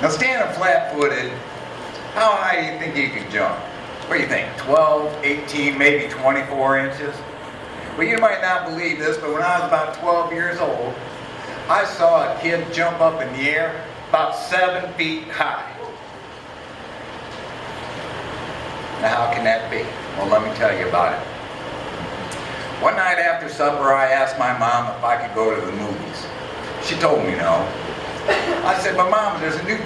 Now standing flat-footed, how high do you think you can jump? What do you think, 12, 18, maybe 24 inches? Well, you might not believe this, but when I was about 12 years old, I saw a kid jump up in the air about 7 feet high. Now how can that be? Well, let me tell you about it. One night after supper, I asked my mom if I could go to the movies. She told me no. I said, but Mom, there's a new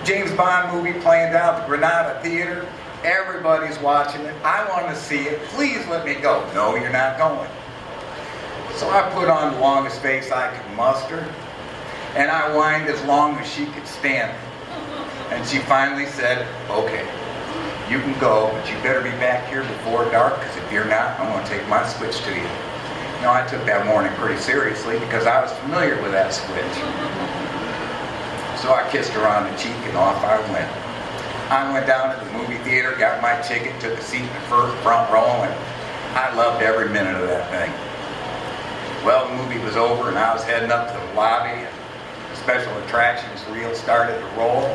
James Bond movie playing down at the Granada Theater. Everybody's watching it. I want to see it. Please let me go. No, you're not going. So I put on the longest face I could muster, and I whined as long as she could stand. And she finally said, okay, you can go, but you better be back here before dark, because if you're not, I'm going to take my switch to you. You know, I took that warning pretty seriously because I was familiar with that switch. So I kissed her on the cheek and off I went. I went down to the movie theater, got my ticket, took a seat in the front row, and I loved every minute of that thing. Well, the movie was over and I was heading up to the lobby, and the special attractions reel started to roll.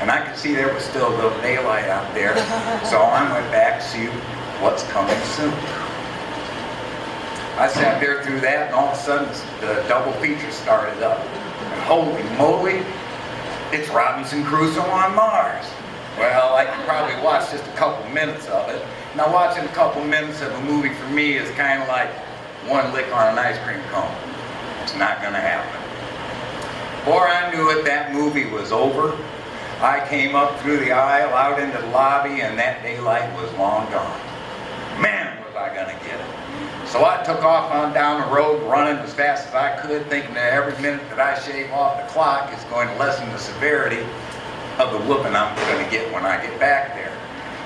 And I could see there was still a little daylight out there, so I went back to see what's coming soon. I sat there through that, and all of a sudden the double feature started up. And holy moly, it's Robinson Crusoe on Mars. Well, I could probably watch just a couple minutes of it. Now, watching a couple minutes of a movie for me is kind of like one lick on an ice cream cone. It's not going to happen. Before I knew it, that movie was over. I came up through the aisle, out into the lobby, and that daylight was long gone. Man, was I going to get it. So I took off on down the road, running as fast as I could, thinking that every minute that I shave off the clock is going to lessen the severity of the whooping I'm going to get when I get back there.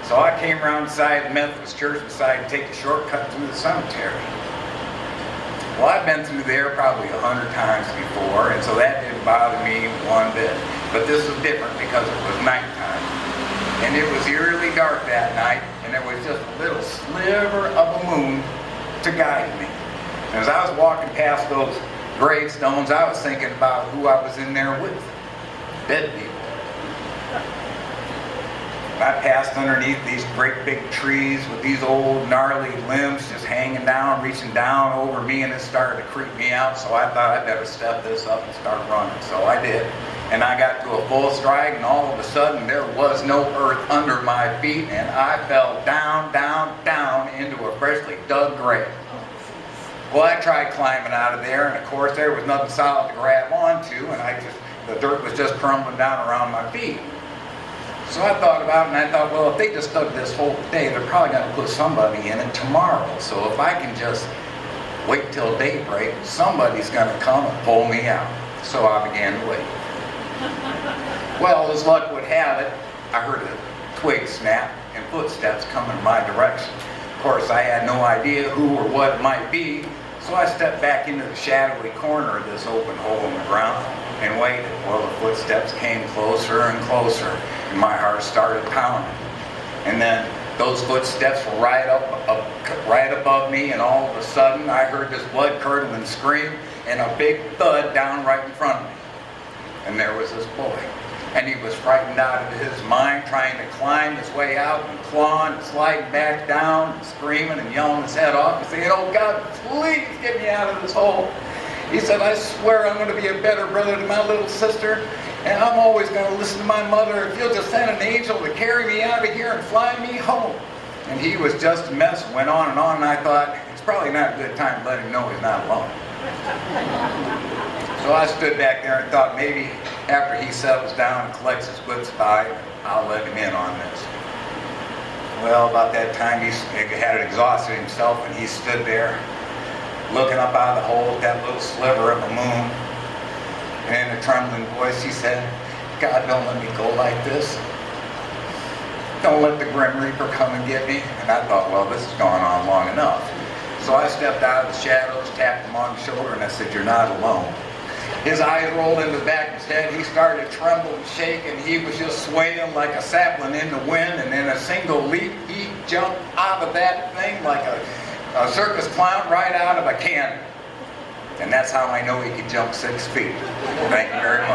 So I came around the side of the Methodist church and decided to take a shortcut through the cemetery. Well, I've been through there probably 100 times before, and so that didn't bother me one bit. But this was different because it was nighttime. And it was eerily dark that night, and there was just a little sliver of a moon to guide me. And as I was walking past those gravestones, I was thinking about who I was in there with. Dead people. I passed underneath these great big trees with these old gnarly limbs just hanging down, reaching down over me, and it started to creep me out, so I thought I'd better step this up and start running. So I did. And I got to a full stride, and all of a sudden there was no earth under my feet, and I fell down, down, down into a freshly dug grave. Well, I tried climbing out of there, and of course there was nothing solid to grab onto, and the dirt was just crumbling down around my feet. So I thought about it, and I thought, well, if they just dug this hole today, they're probably going to put somebody in it tomorrow. So if I can just wait till daybreak, somebody's going to come and pull me out. So I began to wait. Well, as luck would have it, I heard a twig snap and footsteps coming in my direction. Of course, I had no idea who or what it might be, so I stepped back into the shadowy corner of this open hole in the ground and waited. Well, the footsteps came closer and closer, and my heart started pounding. And then those footsteps were right above me, and all of a sudden I heard this blood-curdling scream and a big thud down right in front of me. And there was this boy, and he was frightened out of his mind, trying to climb his way out and clawing and sliding back down and screaming and yelling his head off and saying, "Oh God, please get me out of this hole." He said, "I swear I'm going to be a better brother to my little sister, and I'm always going to listen to my mother if you'll just send an angel to carry me out of here and fly me home." And he was just a mess, went on, and I thought, it's probably not a good time to let him know he's not alone. So I stood back there and thought maybe after he settles down and collects his wits about it, I'll let him in on this. Well, about that time he had exhausted himself, and he stood there looking up out of the hole at that little sliver of the moon. And in a trembling voice he said, "God, don't let me go like this. Don't let the Grim Reaper come and get me." And I thought, well, this has gone on long enough. So I stepped out of the shadows, tapped him on the shoulder, and I said, "You're not alone." His eyes rolled into the back of his head. He started to tremble and shake, and he was just swaying like a sapling in the wind. And in a single leap, he jumped out of that thing like a circus clown right out of a cannon. And that's how I know he could jump 6 feet. Thank you very much.